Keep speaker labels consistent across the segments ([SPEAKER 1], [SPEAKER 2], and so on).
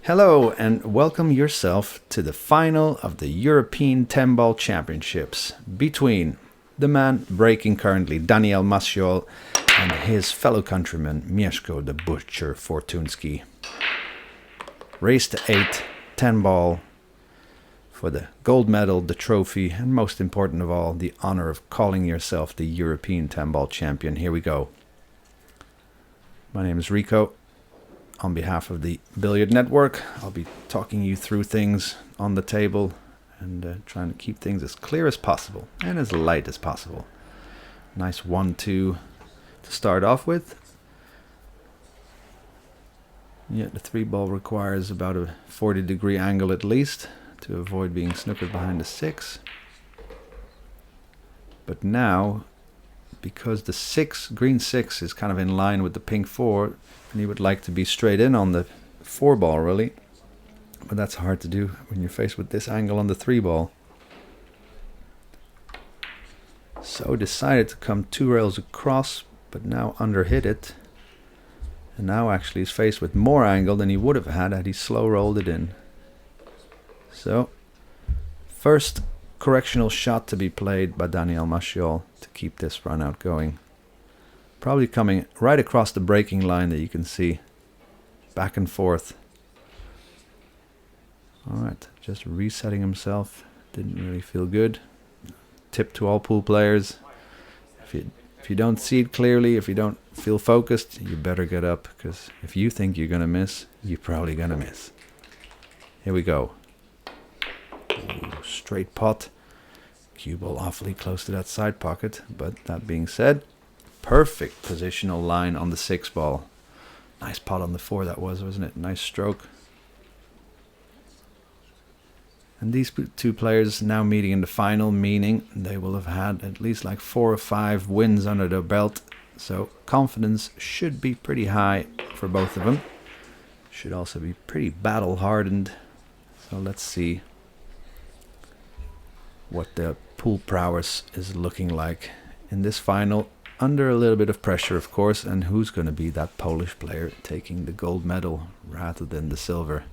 [SPEAKER 1] Hello and welcome yourself to the final of the European 10-ball championships between the man breaking currently, Maciol, and his fellow countryman, Miesko the Butcher Fortunski. Race to 8, 10-ball for the gold medal, the trophy, and most important of all, the honor of calling yourself the European 10-ball champion. Here we go. My name is Rico. On behalf of the Billiard Network, I'll be talking you through things on the table and trying to keep things as clear as possible and as light as possible. Nice 1-2 to start off with. Yet the 3-ball requires about a 40-degree angle at least to avoid being snookered behind the 6. But now, because the green 6 is kind of in line with the pink 4, and you would like to be straight in on the 4-ball really, but that's hard to do when you're faced with this angle on the 3-ball. So decided to come 2 rails across, but now underhit it, and now actually is faced with more angle than he would have had he slow rolled it in. So first correctional shot to be played by Maciol to keep this run out going. Probably coming right across the breaking line that you can see. Back and forth. Alright, just resetting himself. Didn't really feel good. Tip to all pool players. If you don't see it clearly, if you don't feel focused, you better get up. Because if you think you're going to miss, you're probably going to miss. Here we go. Ooh, straight pot. Cue ball awfully close to that side pocket. But that being said, perfect positional line on the 6-ball. Nice pot on the 4 that was, wasn't it? Nice stroke. And these two players now meeting in the final, meaning they will have had at least like 4 or 5 wins under their belt. So confidence should be pretty high for both of them. Should also be pretty battle hardened. So let's see what the pool prowess is looking like in this final. Under a little bit of pressure, of course, and who's going to be that Polish player taking the gold medal rather than the silver.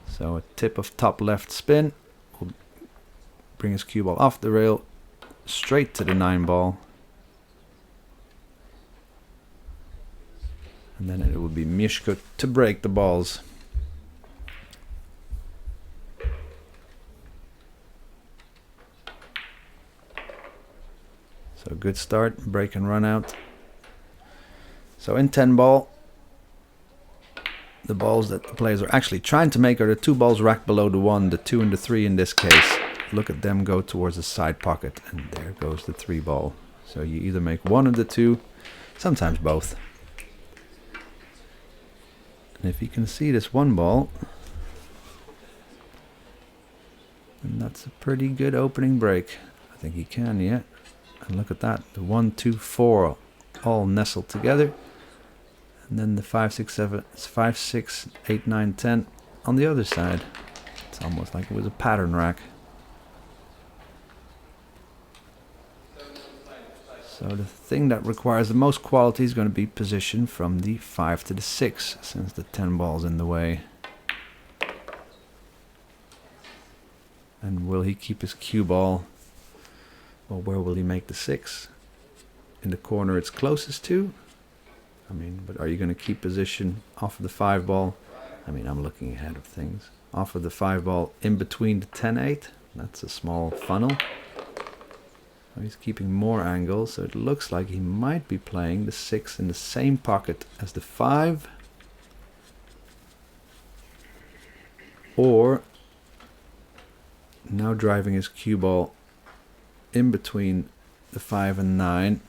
[SPEAKER 1] So a tip of top left spin will bring his cue ball off the rail, straight to the 9-ball. And then it will be Miesko to break the balls. So good start, break and run out. So in 10-ball, the balls that the players are actually trying to make are the 2 balls racked below the 1, the 2 and the 3 in this case. Look at them go towards the side pocket, and there goes the 3-ball. So you either make one of the 2, sometimes both. And if you can see this 1-ball, then that's a pretty good opening break. I think he can, yeah. And look at that, the 1, 2, 4 all nestled together. And then the 5, 6, 7, 5, 6, 8, 9, 10 on the other side. It's almost like it was a pattern rack. So the thing that requires the most quality is going to be position from the 5 to the 6, since the 10-ball's in the way. And will he keep his cue ball? Well, where will he make the 6? In the corner it's closest to. I mean, but are you going to keep position off of the 5-ball? I mean, I'm looking ahead of things. Off of the 5-ball in between the 10-8. That's a small funnel. So he's keeping more angle, so it looks like he might be playing the 6 in the same pocket as the 5. Or now driving his cue ball in between the 5 and 9,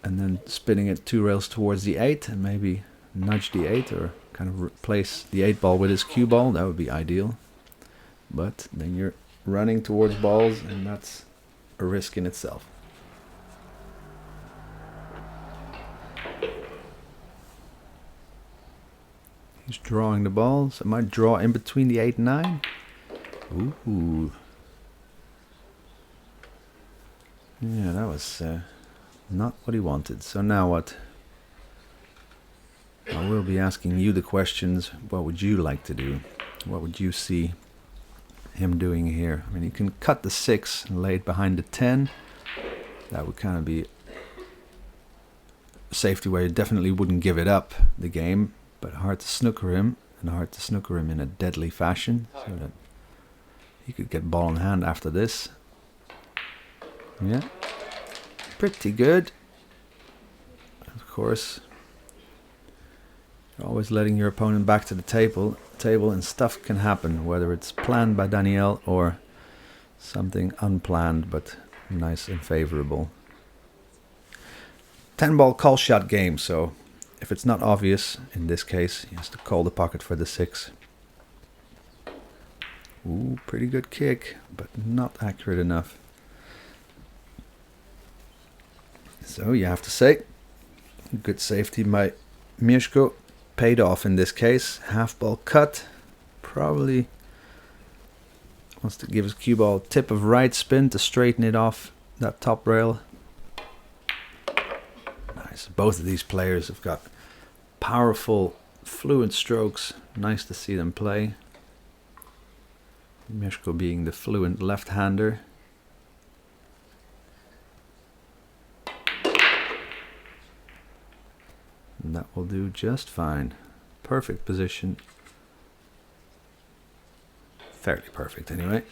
[SPEAKER 1] and then spinning it 2 rails towards the 8 and maybe nudge the 8 or kind of replace the 8-ball with his cue ball. That would be ideal, but then you're running towards balls, and that's a risk in itself. He's drawing the ball, so it might draw in between the 8 and 9. Ooh. Yeah, that was not what he wanted. So now what? I will be asking you the questions. What would you like to do? What would you see him doing here? I mean, you can cut the 6 and lay it behind the 10. That would kind of be a safety where you definitely wouldn't give it up, the game, but hard to snooker him, and hard to snooker him in a deadly fashion, so that he could get ball in hand after this. Yeah, pretty good. Of course, you're always letting your opponent back to the table, and stuff can happen, whether it's planned by Daniel or something unplanned but nice and favorable. 10-ball call shot game, so if it's not obvious, in this case, he has to call the pocket for the 6. Ooh, pretty good kick, but not accurate enough. So you have to say, good safety by Miesko, paid off in this case. Half ball cut, probably wants to give his cue ball a tip of right spin to straighten it off that top rail. Nice. Both of these players have got powerful, fluent strokes. Nice to see them play. Miesko being the fluent left-hander. And that will do just fine. Perfect position. Fairly perfect anyway.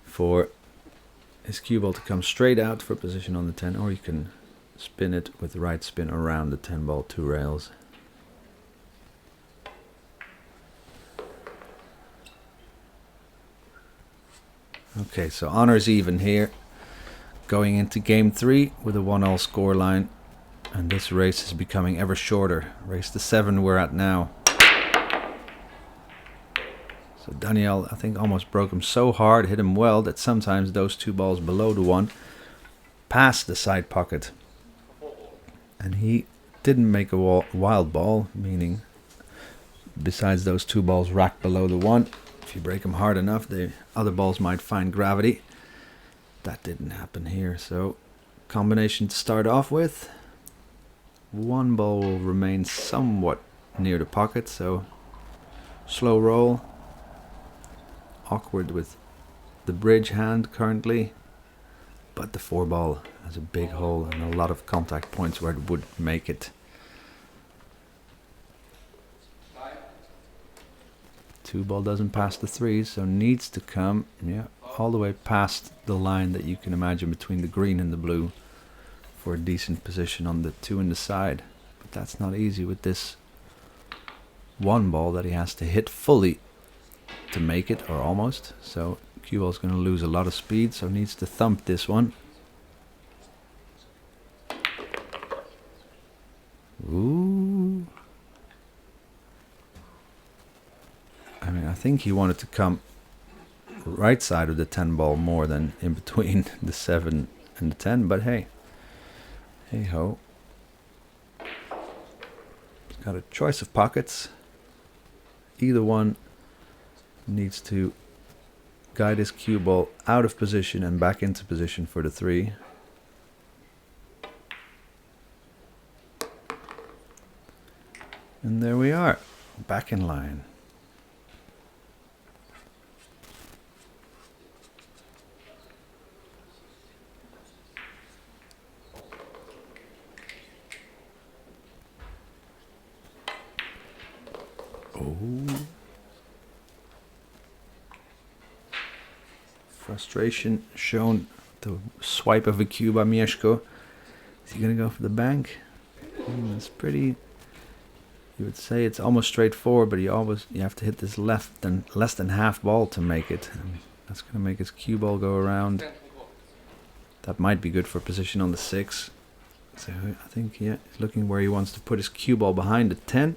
[SPEAKER 1] For his cue ball to come straight out for position on the 10, or you can spin it with the right spin around the 10-ball 2 rails. Okay, so honors even here. Going into game 3 with a 1-all scoreline. And this race is becoming ever shorter. Race to 7 we're at now. So Daniel, I think, almost broke him so hard, hit him well, that sometimes those 2 balls below the 1 passed the side pocket. And he didn't make a wild ball, meaning besides those 2 balls racked below the 1, if you break them hard enough, the other balls might find gravity. That didn't happen here, so combination to start off with. 1 ball will remain somewhat near the pocket, so slow roll. Awkward with the bridge hand currently, but the 4 ball has a big hole and a lot of contact points where it would make it. 2 ball doesn't pass the 3, so needs to come, yeah, all the way past the line that you can imagine between the green and the blue for a decent position on the 2 in the side. But that's not easy with this 1 ball that he has to hit fully to make it, or almost. So cue ball's going to lose a lot of speed, so needs to thump this one. Ooh. I mean, I think he wanted to come right side of the 10 ball more than in between the 7 and the 10, but hey. Hey ho. Got a choice of pockets. Either one needs to guide his cue ball out of position and back into position for the 3. And there we are, back in line. Frustration shown. The swipe of a cue by Miesko. Is he going to go for the bank? It's pretty... You would say it's almost straightforward, but you have to hit this less than half ball to make it. And that's going to make his cue ball go around. That might be good for position on the 6. So I think, yeah, he's looking where he wants to put his cue ball behind the 10.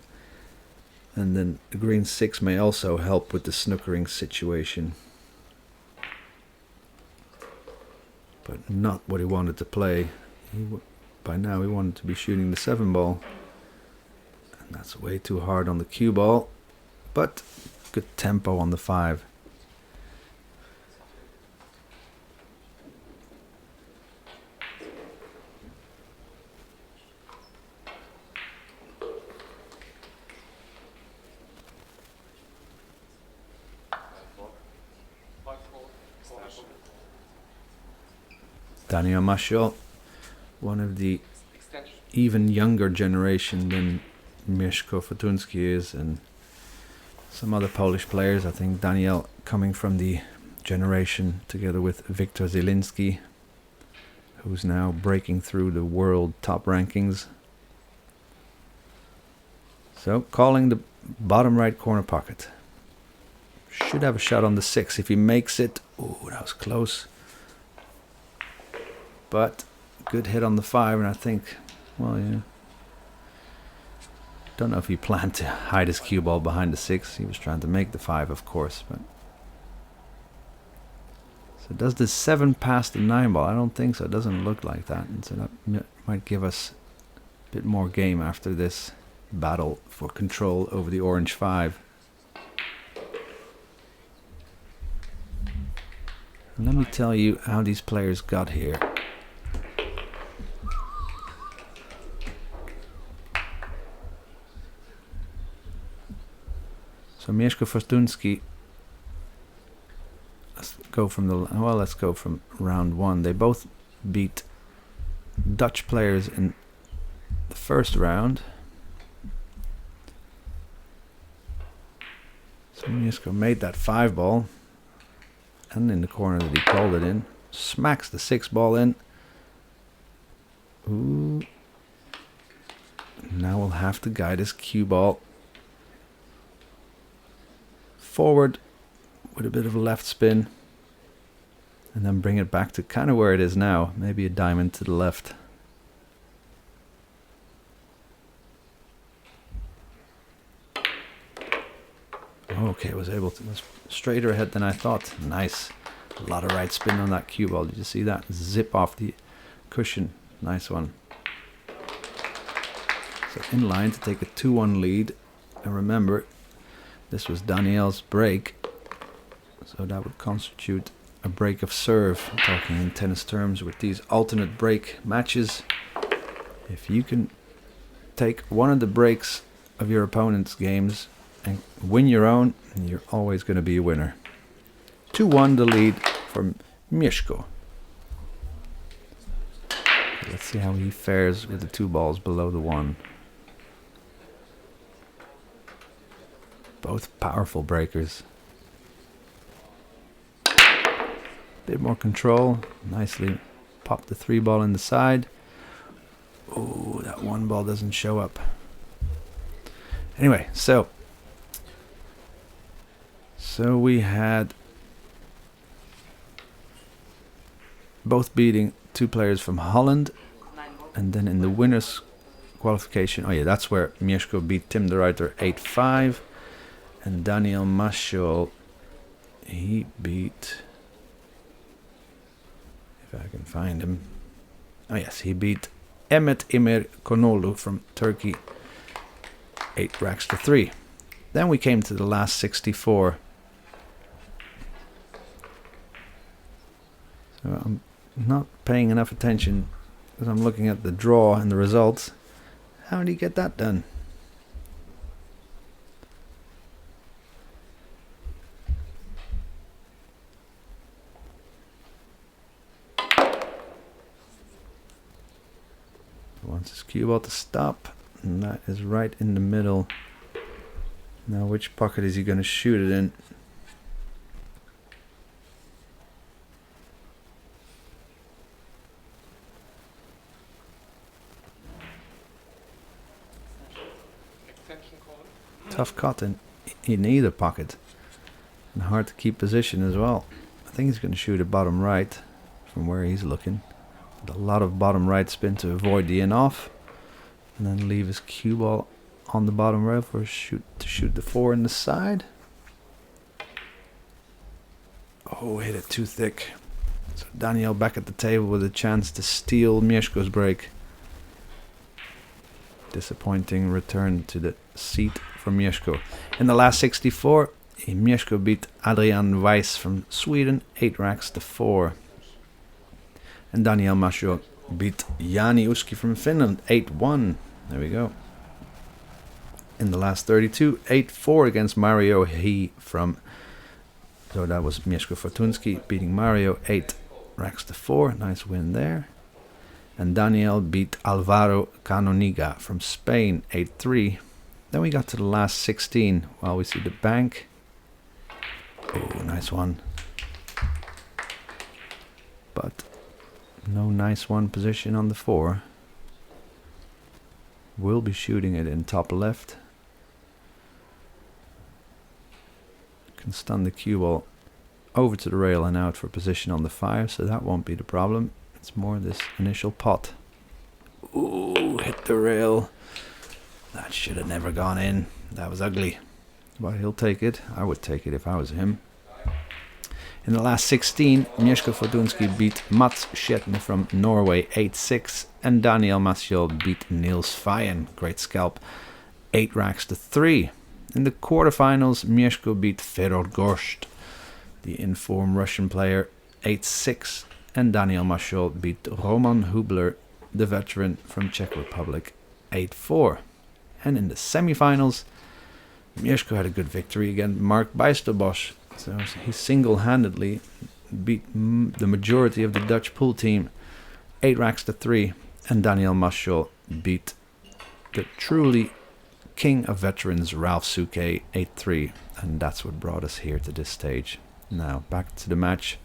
[SPEAKER 1] And then the green 6 may also help with the snookering situation. But not what he wanted to play. By now he wanted to be shooting the 7 ball. And that's way too hard on the cue ball. But good tempo on the 5. Daniel Maciol, one of the even younger generation than Miesko Fortunski is, and some other Polish players. I think Daniel coming from the generation together with Wiktor Zielinski, who's now breaking through the world top rankings. So calling the bottom right corner pocket. Should have a shot on the 6 if he makes it. Ooh, that was close. But good hit on the 5, and I think, well, yeah. Don't know if he planned to hide his cue ball behind the 6. He was trying to make the 5, of course. But so does the 7 pass the 9 ball? I don't think so. It doesn't look like that. And so that might give us a bit more game after this battle for control over the orange 5. And let me tell you how these players got here. So Miesko Fortunski, let's go from round 1. They both beat Dutch players in the first round. So Miesko made that 5 ball, and in the corner that he called it in, smacks the 6 ball in. Ooh. Now we'll have to guide his cue ball forward with a bit of a left spin, and then bring it back to kind of where it is now, maybe a diamond to the left. Okay, it was straighter ahead than I thought. Nice. A lot of right spin on that cue ball. Did you see that? Zip off the cushion. Nice one. So in line to take a 2-1 lead. And remember, this was Daniel's break, so that would constitute a break of serve. I'm talking in tennis terms with these alternate break matches. If you can take one of the breaks of your opponent's games and win your own, you're always going to be a winner. 2-1 the lead for Miesko. Let's see how he fares with the 2 balls below the 1. Both powerful breakers. Bit more control. Nicely popped the 3 ball in the side. Oh, that 1 ball doesn't show up. Anyway, so we had both beating 2 players from Holland, and then in the winners qualification, oh yeah, that's where Miesko beat Tim de Ruyter 8-5. And Daniel Maciol, he beat, if I can find him, oh yes, he beat Mehmet Emir Konolu from Turkey 8 racks to 3. Then we came to the last 64. So I'm not paying enough attention because I'm looking at the draw and the results. How did he get that done? Wants his cue ball to stop, and that is right in the middle. Now which pocket is he going to shoot it in? Tough cut in either pocket, and hard to keep position as well. I think he's going to shoot it bottom right from where he's looking. A lot of bottom right spin to avoid the in-off, and then leave his cue ball on the bottom right for shoot the 4 in the side. Oh, hit it too thick. So Daniel back at the table with a chance to steal Miesko's break. Disappointing return to the seat for Miesko. In the last 64, Miesko beat Adrian Weiss from Sweden 8 racks to 4. And Daniel Maciol beat Jani Uski from Finland 8-1. There we go. In the last 32, 8-4 against Mario He from So that was Miesko Fortunski beating Mario 8 racks to 4. Nice win there. And Daniel beat Alvaro Canoniga from Spain 8-3. Then we got to the last 16. Well, we see the bank. Oh, nice one. But no nice one position on the 4. We'll be shooting it in top left. Can stun the cue ball over to the rail and out for position on the 5, so that won't be the problem. It's more this initial pot. Ooh, hit the rail. That should have never gone in. That was ugly. But he'll take it. I would take it if I was him. In the last 16, Miesko Fortunski beat Mats Schetne from Norway 8-6, and Daniel Maciol beat Niels Fayen, great scalp, 8 racks to 3. In the quarterfinals, Miesko beat Feror Gorst, the informed Russian player, 8-6, and Daniel Maciol beat Roman Hubler, the veteran from Czech Republic, 8-4. And in the semifinals, Miesko had a good victory against Mark Bijsterbosch. So he single-handedly beat the majority of the Dutch pool team, 8 racks to 3, and Daniel Maciol beat the truly king of veterans Ralph Souquet 8-3, and that's what brought us here to this stage. Now back to the match.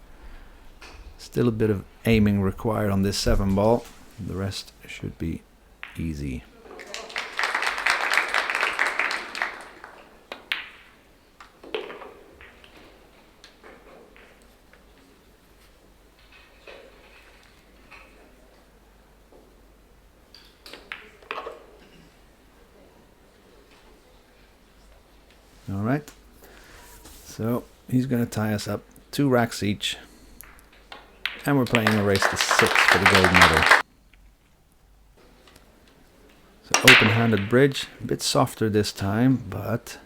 [SPEAKER 1] Still a bit of aiming required on this 7 ball. The rest should be easy. Alright, so he's going to tie us up 2 racks each, and we're playing a race to 6 for the gold medal. So open-handed bridge, a bit softer this time, but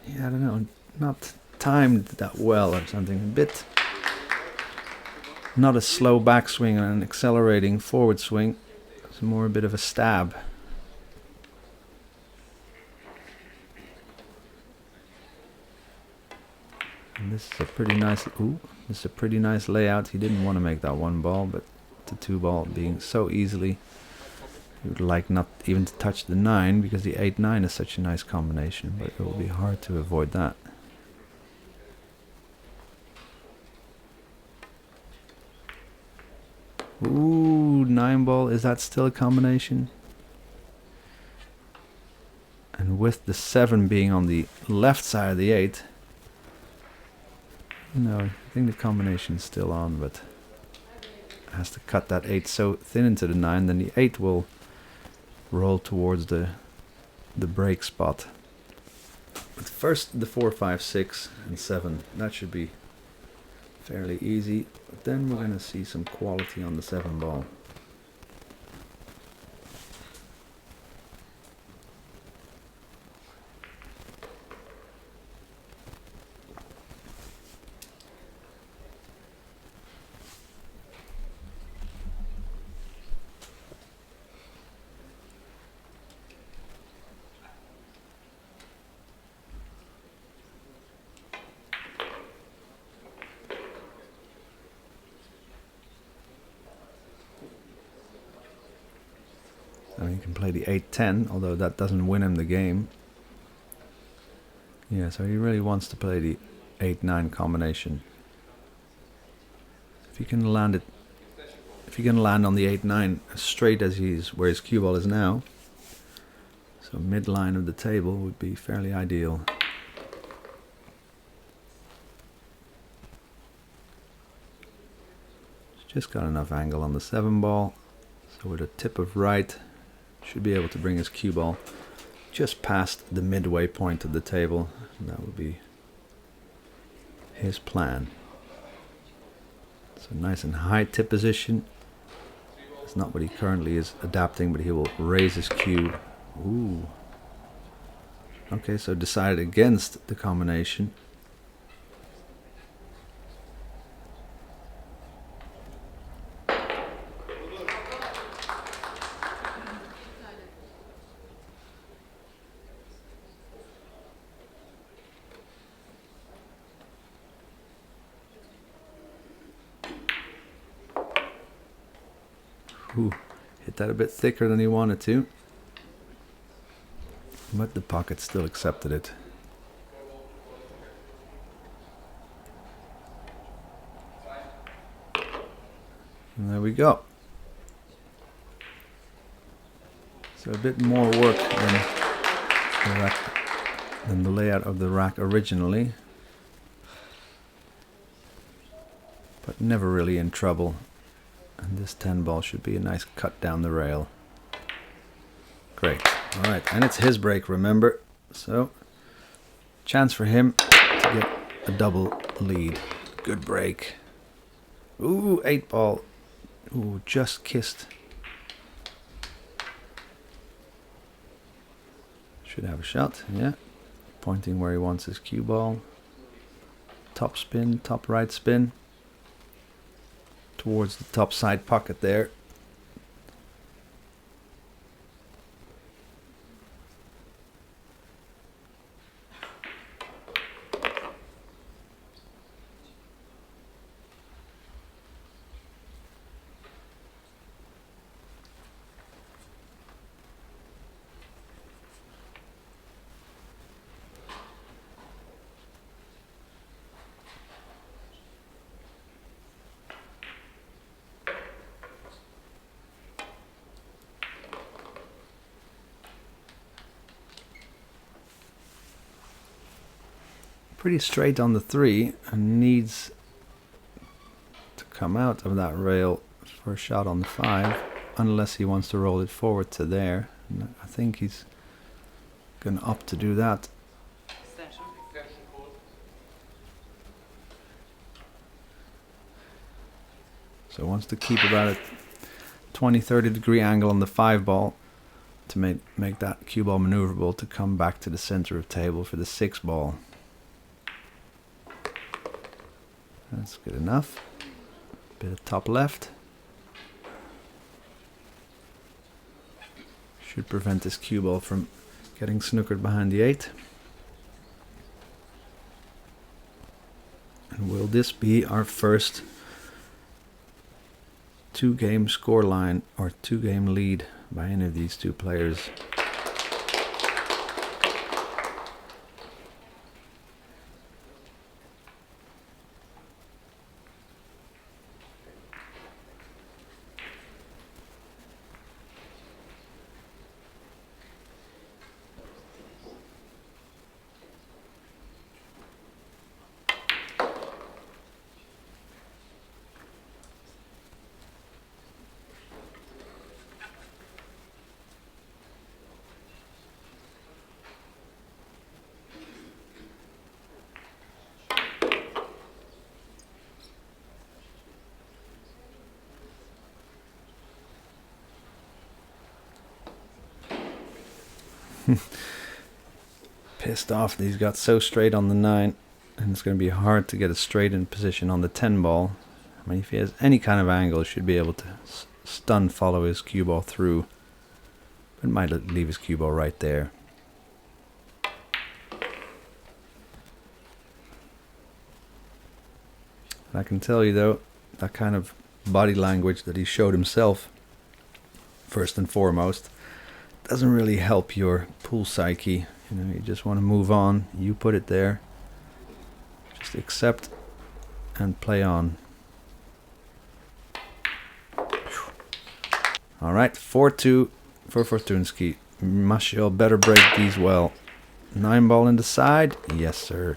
[SPEAKER 1] yeah, I don't know, not timed that well or something. A bit, not a slow backswing and an accelerating forward swing. It's more a bit of a stab. And this is a pretty nice. This is a pretty nice layout. He didn't want to make that 1 ball, but the 2 ball being so easily, he would like not even to touch the 9 because the 8-9 is such a nice combination. But it will be hard to avoid that. Ooh, 9 ball. Is that still a combination? And with the 7 being on the left side of the 8. No, I think the combination's still on, but it has to cut that 8 so thin into the 9, then the 8 will roll towards the break spot. But first the 4, 5, 6, and 7. That should be fairly easy. But then we're going to see some quality on the 7 ball. I mean, he can play the 8-10, although that doesn't win him the game. Yeah, so he really wants to play the 8-9 combination. If he can land it, if he can land on the 8-9 as straight as where his cue ball is now, so midline of the table would be fairly ideal. He's just got enough angle on the 7 ball, so with a tip of right, should be able to bring his cue ball just past the midway point of the table. And that would be his plan. So nice and high tip position. It's not what he currently is adapting, but he will raise his cue. Ooh. Okay, so decided against the combination. Ooh, hit that a bit thicker than he wanted to. But the pocket still accepted it. And there we go. So a bit more work than the layout of the rack originally. But never really in trouble. And this 10 ball should be a nice cut down the rail. Great. Alright, and it's his break, remember. So, chance for him to get a double lead. Good break. Ooh, 8 ball. Ooh, just kissed. Should have a shot, yeah. Pointing where he wants his cue ball. Top spin, top right spin. Towards the top side pocket there. Pretty straight on the 3 and needs to come out of that rail for a shot on the 5 unless he wants to roll it forward to there. And I think he's going to opt to do that. So wants to keep about a 20-30 degree angle on the 5 ball to make that cue ball maneuverable to come back to the center of table for the 6 ball. That's good enough. Bit of top left. Should prevent this cue ball from getting snookered behind the 8. And will this be our first 2-game scoreline or 2-game lead by any of these two players? Pissed off that he's got so straight on the 9, and it's going to be hard to get a straight in position on the 10 ball. I mean, if he has any kind of angle, he should be able to stun follow his cue ball through, but might leave his cue ball right there. I can tell you though, that kind of body language that he showed himself first and foremost doesn't really help your pool psyche. You know, you just want to move on. You put it there. Just accept and play on. Alright, 4-2 for Fortunski. Maciol better break these well. 9 ball in the side. Yes, sir.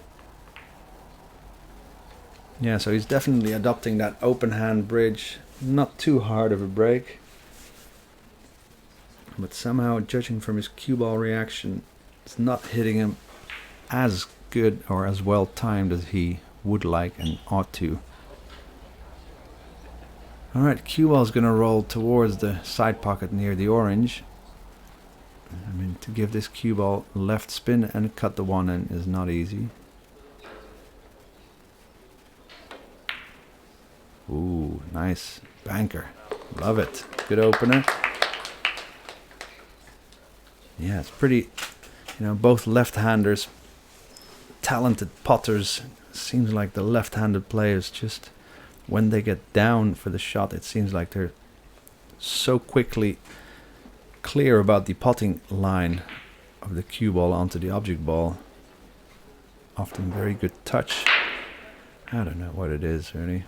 [SPEAKER 1] Yeah, so he's definitely adopting that open hand bridge. Not too hard of a break. But somehow, judging from his cue ball reaction, it's not hitting him as good or as well timed as he would like and ought to. Alright, cue ball is going to roll towards the side pocket near the orange. I mean, to give this cue ball left spin and cut the 1 in is not easy. Ooh, nice banker. Love it. Good opener. Yeah, it's pretty, you know, both left-handers, talented potters. Seems like the left-handed players just, when they get down for the shot, it seems like they're so quickly clear about the potting line of the cue ball onto the object ball. Often very good touch. I don't know what it is, really.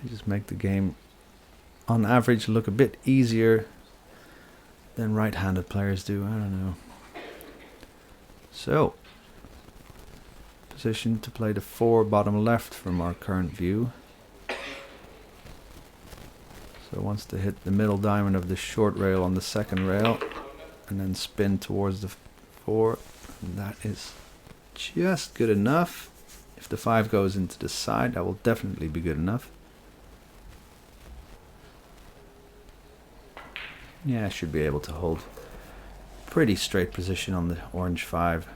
[SPEAKER 1] They just make the game, on average, look a bit easier than right-handed players do. I don't know. So, position to play the 4 bottom left from our current view. So wants to hit the middle diamond of the short rail on the second rail and then spin towards the 4. And that is just good enough. If the 5 goes into the side, that will definitely be good enough. Yeah, I should be able to hold pretty straight position on the orange 5.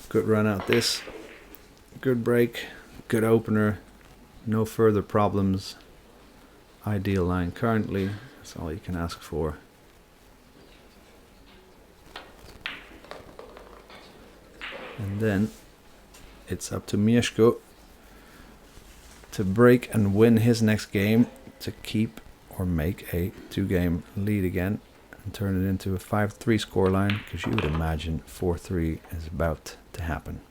[SPEAKER 1] Good run out this. Good break. Good opener. No further problems. Ideal line currently. That's all you can ask for. And then it's up to Miesko to break and win his next game to keep or make a 2-game lead again and turn it into a 5-3 scoreline, because you would imagine 4-3 is about to happen.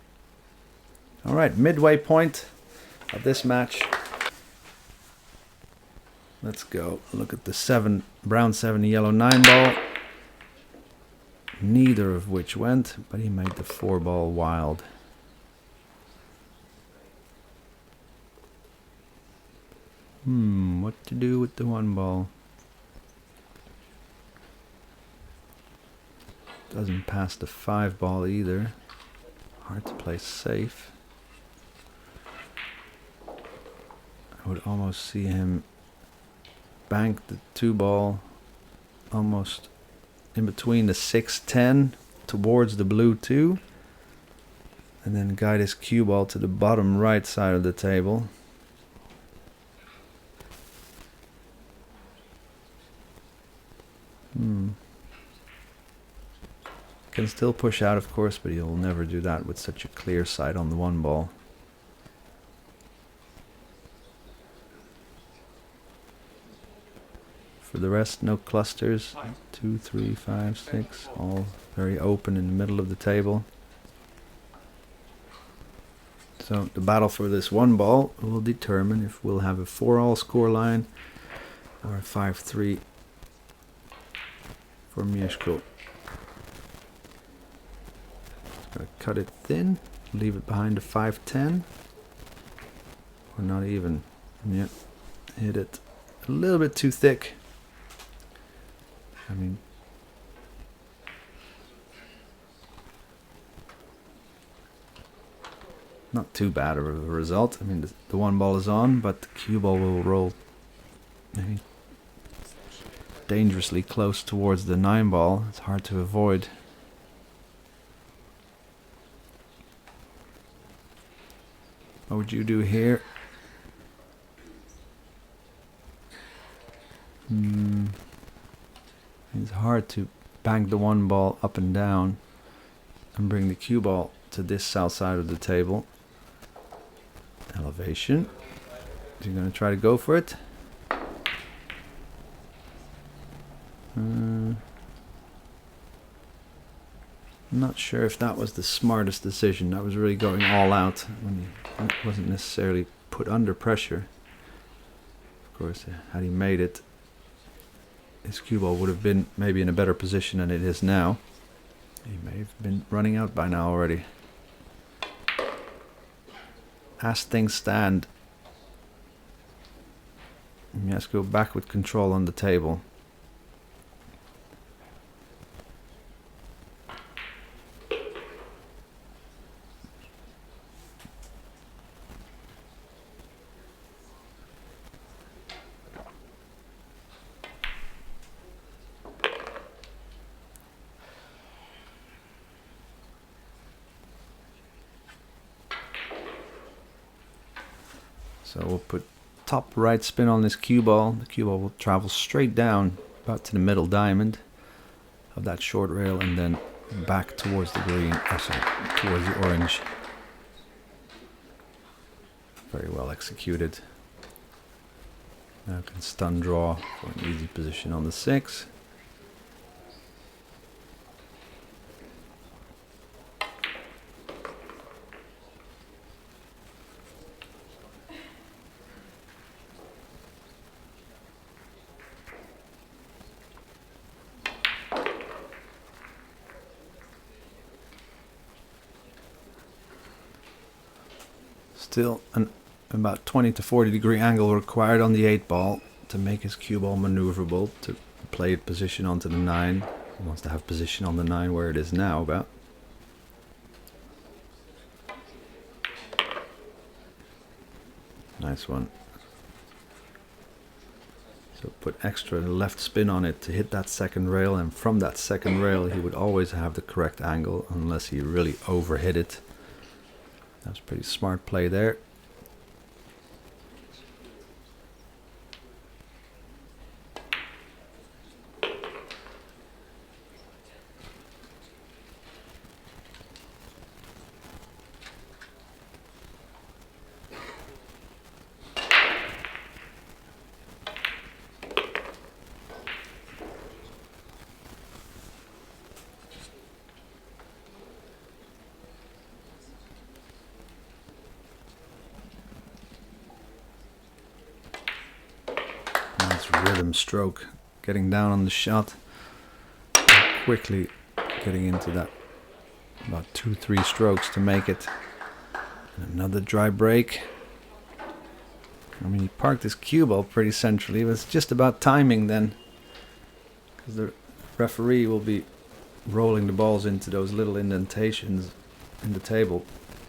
[SPEAKER 1] All right, midway point of this match. Let's go. Look at the 7, brown 7, yellow 9 ball. Neither of which went, but he made the 4 ball wild. What to do with the 1 ball? Doesn't pass the 5 ball either. Hard to play safe. I would almost see him bank the 2 ball almost in between the 6-10 towards the blue 2, and then guide his cue ball to the bottom right side of the table. Can still push out, of course, but he'll never do that with such a clear side on the 1 ball. For the rest, no clusters. 2, 3, 5, 6, all very open in the middle of the table. So the battle for this 1 ball will determine if we'll have a 4-all scoreline or a 5-3 for Miesko. Gonna cut it thin, leave it behind the 5-10, or not even. Yep, hit it a little bit too thick. I mean, not too bad of a result. I mean, the 1 ball is on, but the cue ball will roll maybe dangerously close towards the 9 ball. It's hard to avoid. What would you do here? It's hard to bank the 1 ball up and down and bring the cue ball to this south side of the table. Elevation. Is he going to try to go for it? Not sure if that was the smartest decision. That was really going all out when he wasn't necessarily put under pressure. Of course, had he made it, his cue ball would have been maybe in a better position than it is now. He may have been running out by now already. As things stand, Miesko back with control on the table. So we'll put top right spin on this cue ball. The cue ball will travel straight down about to the middle diamond of that short rail and then back towards the green, towards the orange. Very well executed. Now can stun draw for an easy position on the 6. Still an about 20 to 40 degree angle required on the 8 ball to make his cue ball maneuverable to play it position onto the 9. He wants to have position on the 9 where it is now about. Nice one. So put extra left spin on it to hit that second rail, and from that second rail he would always have the correct angle unless he really overhit it. That's pretty smart play there. Rhythm stroke, getting down on the shot, quickly getting into that about 2-3 strokes to make it. And another dry break. I mean, he parked his cue ball pretty centrally, but it's just about timing then, because the referee will be rolling the balls into those little indentations in the table.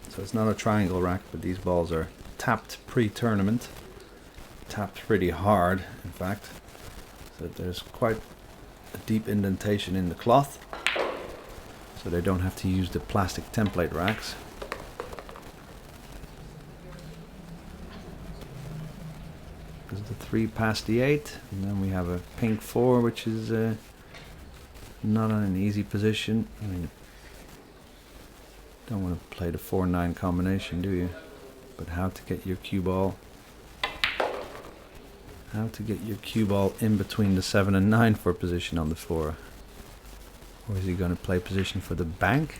[SPEAKER 1] So it's not a triangle rack, but these balls are tapped pre-tournament. Tapped pretty hard, in fact, so there's quite a deep indentation in the cloth, so they don't have to use the plastic template racks. This is the 3 past the 8, and then we have a pink 4, which is not on an easy position. I mean, don't want to play the 4-9 combination, do you? But how to get your cue ball in between the 7 and 9 for position on the 4. Or is he going to play position for the bank?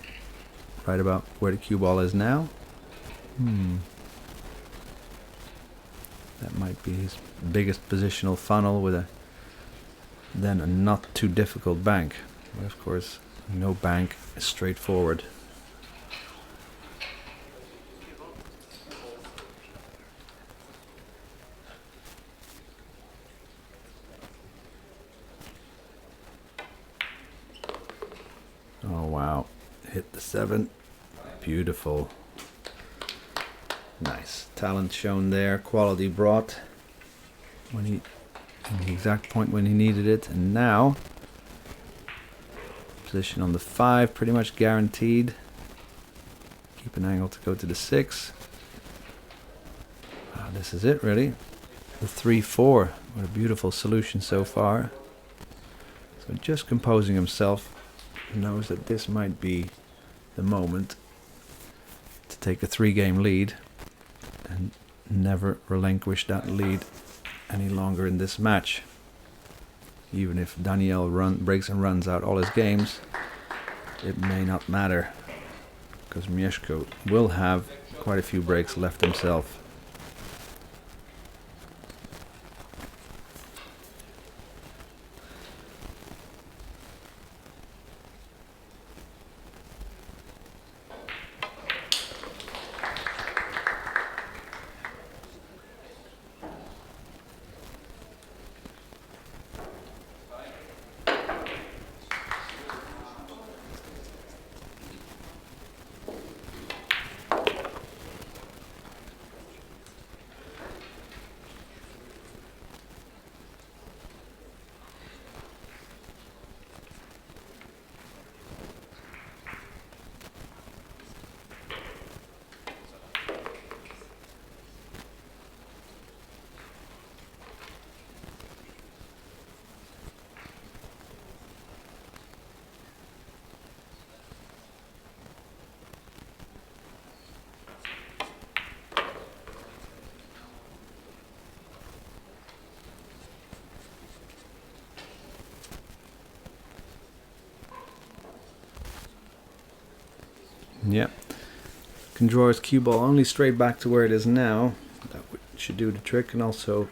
[SPEAKER 1] Right about where the cue ball is now? That might be his biggest positional funnel with then a not too difficult bank. But of course, no bank is straightforward. Oh wow, hit the 7, beautiful. Nice, talent shown there, quality brought when he, in the exact point when he needed it. And now, position on the 5, pretty much guaranteed. Keep an angle to go to the 6. Wow, this is it really. The 3-4, what a beautiful solution so far. So just composing himself, knows that this might be the moment to take a 3-game lead and never relinquish that lead any longer in this match. Even if Daniel breaks and runs out all his games, it may not matter, because Miesko will have quite a few breaks left himself. Yeah. Can draw his cue ball only straight back to where it is now. That should do the trick, and also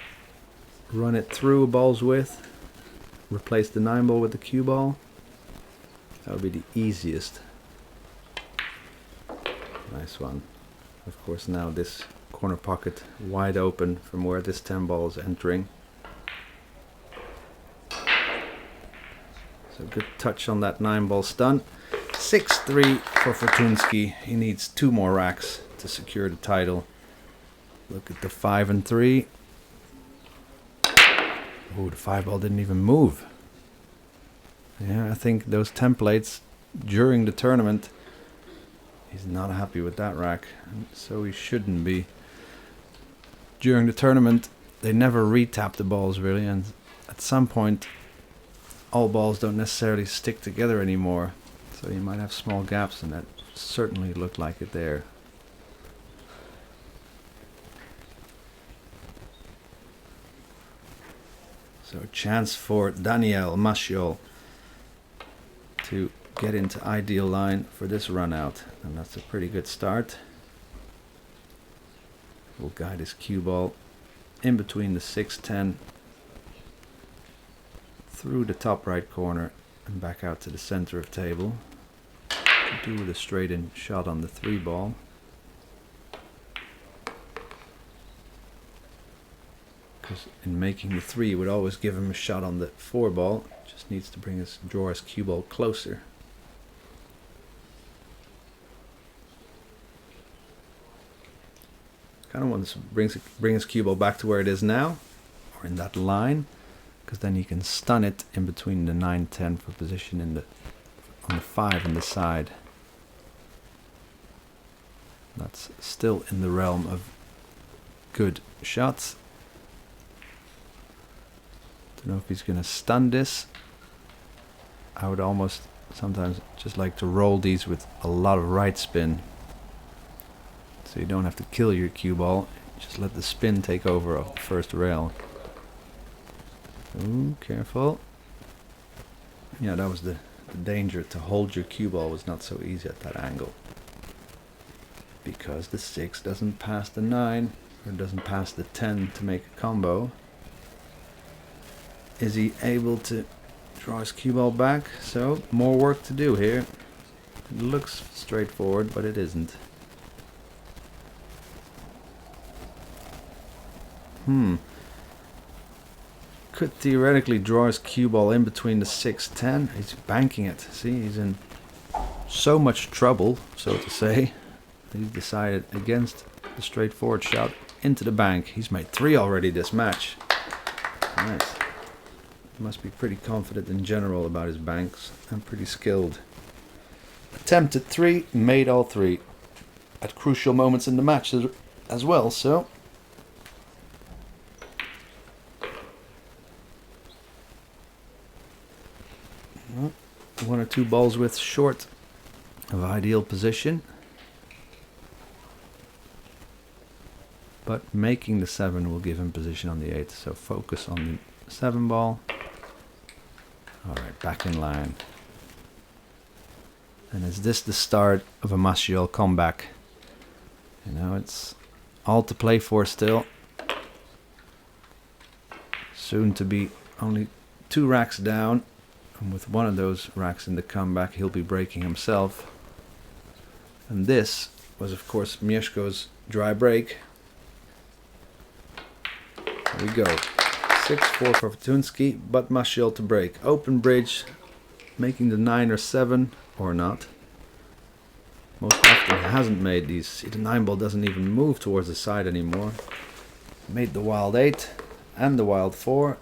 [SPEAKER 1] run it through a ball's width. Replace the 9 ball with the cue ball. That would be the easiest. Nice one. Of course, now this corner pocket wide open from where this 10 ball is entering. So good touch on that 9 ball stun. 6-3 for Fortunski. He needs 2 more racks to secure the title. Look at the 5 and 3. Oh, the 5 ball didn't even move. Yeah, I think those templates during the tournament, he's not happy with that rack, and so he shouldn't be. During the tournament, they never re-tap the balls really, and at some point, all balls don't necessarily stick together anymore. So you might have small gaps, and that certainly looked like it there. So a chance for Maciol to get into ideal line for this run out, and that's a pretty good start. We'll guide his cue ball in between the 6-10 through the top right corner and back out to the center of table. Do with a straight in shot on the 3 ball. Because in making the 3 would always give him a shot on the 4 ball. Just needs to draw his cue ball closer. Kind of wants to bring his cue ball back to where it is now, or in that line, because then he can stun it in between the 9-10 for position on the 5 on the side. That's still in the realm of good shots. Don't know if he's going to stun this. I would almost sometimes just like to roll these with a lot of right spin, so you don't have to kill your cue ball. Just let the spin take over of the first rail. Ooh, careful. Yeah, that was the danger. To hold your cue ball was not so easy at that angle, because the 6 doesn't pass the 9, or doesn't pass the 10 to make a combo. Is he able to draw his cue ball back? So, more work to do here. It looks straightforward, but it isn't. Could theoretically draw his cue ball in between the 6-10. He's banking it. See, he's in so much trouble, so to say. He decided against the straightforward shot into the bank. He's made 3 already this match. Nice. He must be pretty confident in general about his banks and pretty skilled. Attempted 3, made all 3 at crucial moments in the match as well, so. Well, 1 or 2 balls width short of ideal position. But making the 7 will give him position on the 8, so focus on the 7 ball. Alright, back in line. And is this the start of a Maciol comeback? You know, it's all to play for still. Soon to be only 2 racks down, and with 1 of those racks in the comeback, he'll be breaking himself. And this was, of course, Miesko's dry break. Here we go. 6-4 for Fortunski, but Maciol to break. Open bridge, making the 9 or 7, or not. Most often hasn't made these. See, the 9 ball doesn't even move towards the side anymore. Made the wild 8 and the wild 4.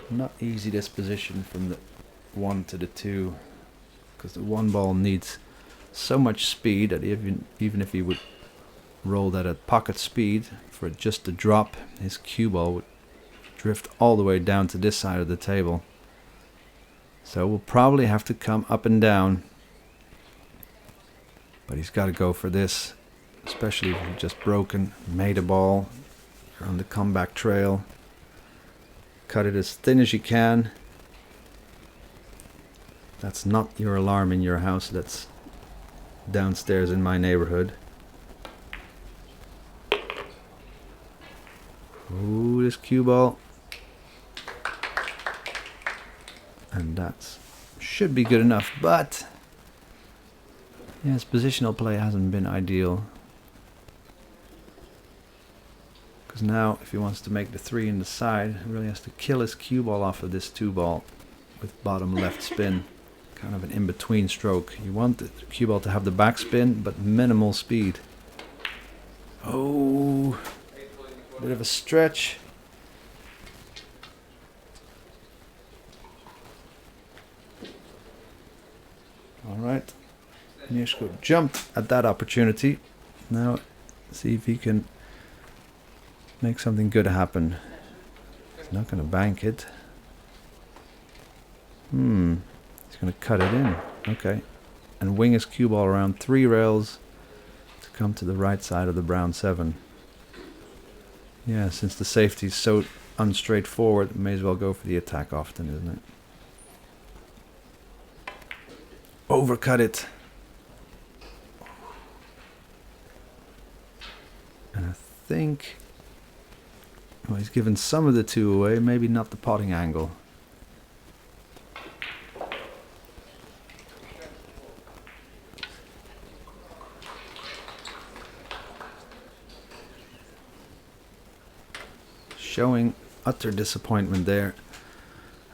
[SPEAKER 1] Not easy this position from the 1 to the 2, because the 1 ball needs so much speed that even if he would roll that at pocket speed for just to drop, his cue ball would drift all the way down to this side of the table. So we'll probably have to come up and down, but he's got to go for this, especially if you've just broken, made a ball, you're on the comeback trail. Cut it as thin as you can, That's not your alarm in your house, that's downstairs in my neighborhood. Ooh, this cue ball. And that should be good enough, but yes, positional play hasn't been ideal. Because now, if he wants to make the 3 in the side, he really has to kill his cue ball off of this 2 ball with bottom left spin. Kind of an in-between stroke. You want the cue ball to have the backspin, but minimal speed. Oh, bit of a stretch. Alright, Miesko jumped at that opportunity. Now, see if he can make something good happen. He's not going to bank it. He's going to cut it in. Okay. And wing his cue ball around 3 rails to come to the right side of the brown 7. Yeah, since the safety is so unstraightforward, may as well go for the attack often, isn't it? Overcut it. And I think, well, he's given some of the 2 away, maybe not the potting angle. Showing utter disappointment there,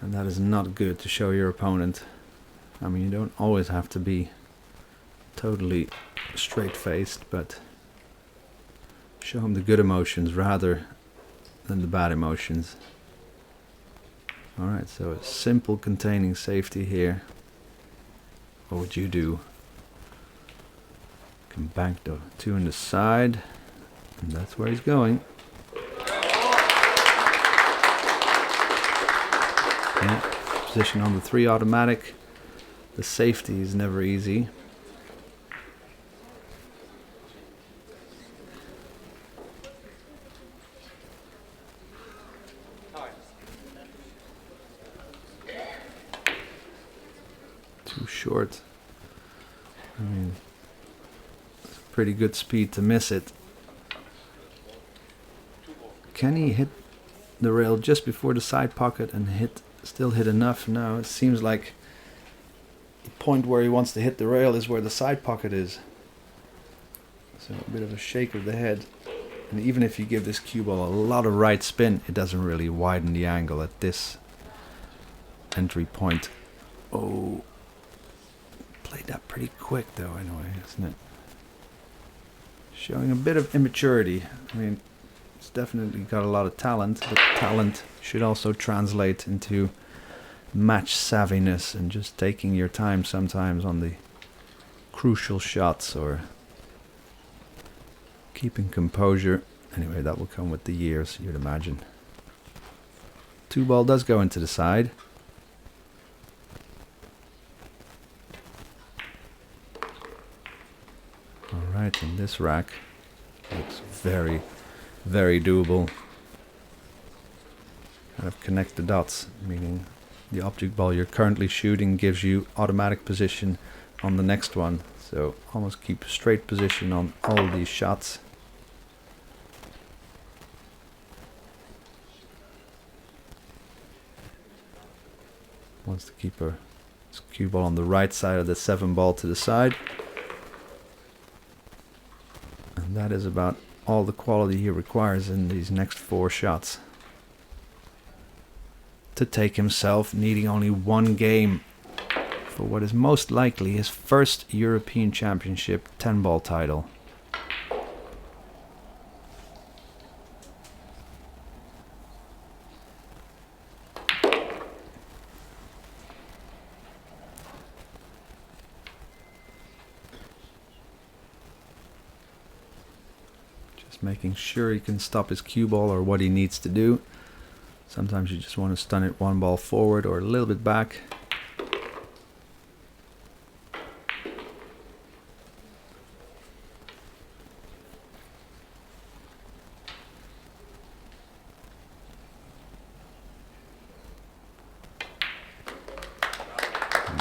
[SPEAKER 1] and that is not good to show your opponent. I mean, you don't always have to be totally straight-faced, but show him the good emotions rather than the bad emotions. Alright, so a simple containing safety here. What would you do? Can bank the 2 in the side, and that's where he's going. Yeah, position on the 3 automatic. The safety is never easy. Too short. I mean, it's a pretty good speed to miss it. Can he hit the rail just before the side pocket and still hit enough? No, it seems like the point where he wants to hit the rail is where the side pocket is. So a bit of a shake of the head. And even if you give this cue ball a lot of right spin, it doesn't really widen the angle at this entry point. Oh, played that pretty quick though anyway, isn't it? Showing a bit of immaturity. I mean, it's definitely got a lot of talent, but talent should also translate into match savviness and just taking your time sometimes on the crucial shots or keeping composure. Anyway, that will come with the years, you'd imagine. 2 ball does go into the side. Alright, and this rack looks very, very doable. Kind of connect the dots, meaning the object ball you're currently shooting gives you automatic position on the next one. So almost keep straight position on all these shots. Wants to keep her cue ball on the right side of the 7 ball to the side. And that is about all the quality he requires in these next 4 shots to take himself, needing only 1 game for what is most likely his first European Championship 10-ball title. Just making sure he can stop his cue ball or what he needs to do. Sometimes you just want to stun it 1 ball forward or a little bit back.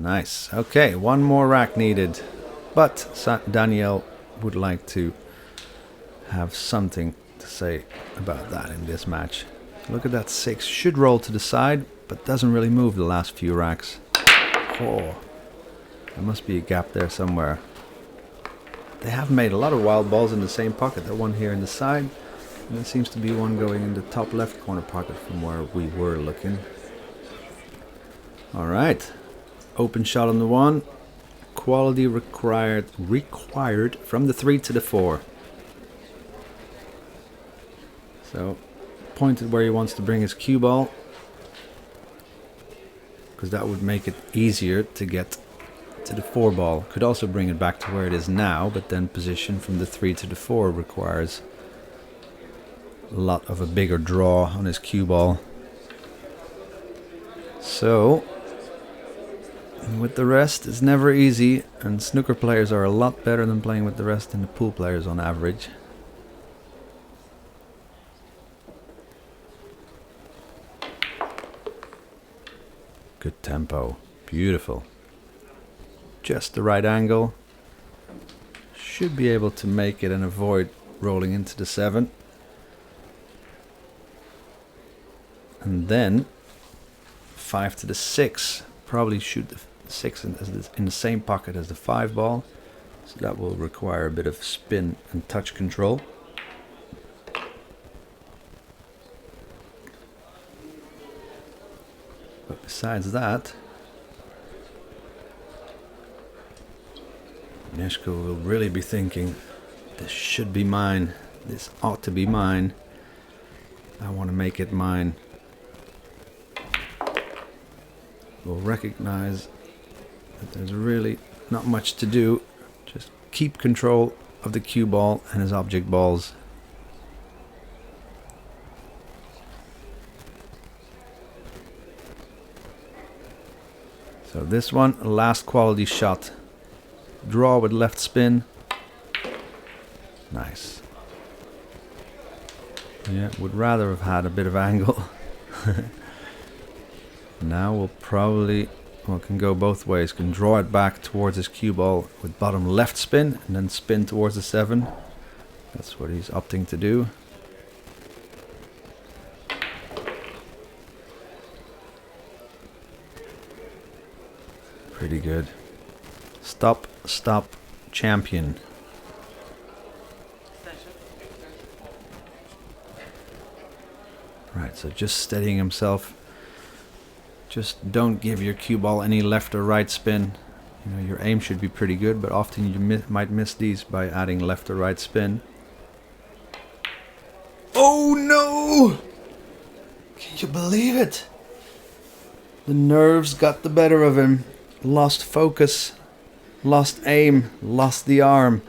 [SPEAKER 1] Nice. Okay, one more rack needed. But Daniel would like to have something to say about that in this match. Look at that 6. Should roll to the side, but doesn't really move the last few racks. Oh, there must be a gap there somewhere. They have made a lot of wild balls in the same pocket. That one here in the side. And there seems to be one going in the top left corner pocket from where we were looking. Alright. Open shot on the 1. Quality required from the 3 to the 4. So, pointed where he wants to bring his cue ball. Because that would make it easier to get to the 4 ball. Could also bring it back to where it is now, but then position from the 3 to the 4 requires a lot of a bigger draw on his cue ball. So, with the rest, it's never easy, and snooker players are a lot better than playing with the rest than the pool players on average. Good tempo. Beautiful. Just the right angle. Should be able to make it and avoid rolling into the 7. And then 5 to the 6. Probably shoot the 6 in the same pocket as the 5 ball. So that will require a bit of spin and touch control. But besides that, Miesko will really be thinking, this should be mine, this ought to be mine, I want to make it mine. Will recognize that there's really not much to do, just keep control of the cue ball and his object balls. So this one, last quality shot. Draw with left spin. Nice. Yeah, would rather have had a bit of angle. Now we'll probably, well, can go both ways. Can draw it back towards his cue ball with bottom left spin and then spin towards the 7. That's what he's opting to do. Pretty good. Stop, stop, champion. Right, so just steadying himself. Just don't give your cue ball any left or right spin. You know, your aim should be pretty good, but often you might miss these by adding left or right spin. Oh no! Can you believe it? The nerves got the better of him. Lost focus. Lost aim. Lost the arm.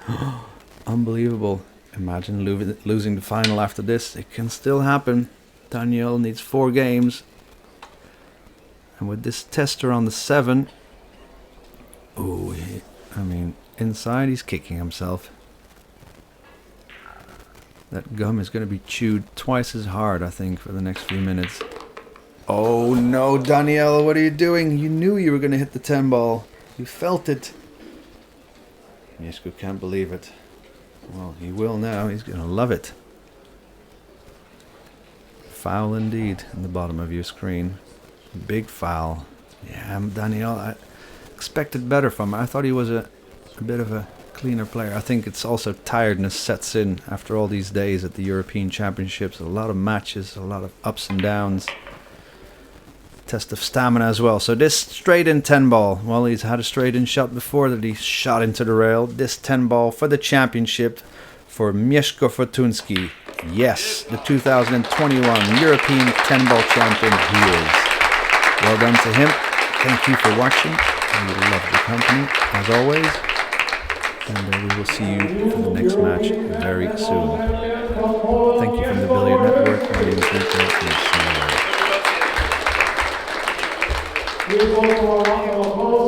[SPEAKER 1] Unbelievable. Imagine losing the final after this. It can still happen. Daniel needs 4 games. And with this tester on the 7, ooh, I mean, inside he's kicking himself. That gum is going to be chewed twice as hard, I think, for the next few minutes. Oh no, Daniel, what are you doing? You knew you were going to hit the 10 ball. You felt it. Miesko can't believe it. Well, he will now. He's going to love it. Foul indeed in the bottom of your screen. Big foul. Yeah, Daniel, I expected better from him. I thought he was a bit of a cleaner player. I think it's also tiredness sets in after all these days at the European Championships. A lot of matches, a lot of ups and downs. Test of stamina as well. So this straight in 10 ball. Well, he's had a straight in shot before that he shot into the rail. This 10 ball for the championship for Miesko Fortunski. Yes, the 2021 European 10 ball champion he is. Well done to him. Thank you for watching. We love your company, as always. And we will see you for the next match very soon. Thank you from the Billiard Network. My name is Rico. We'll see you later.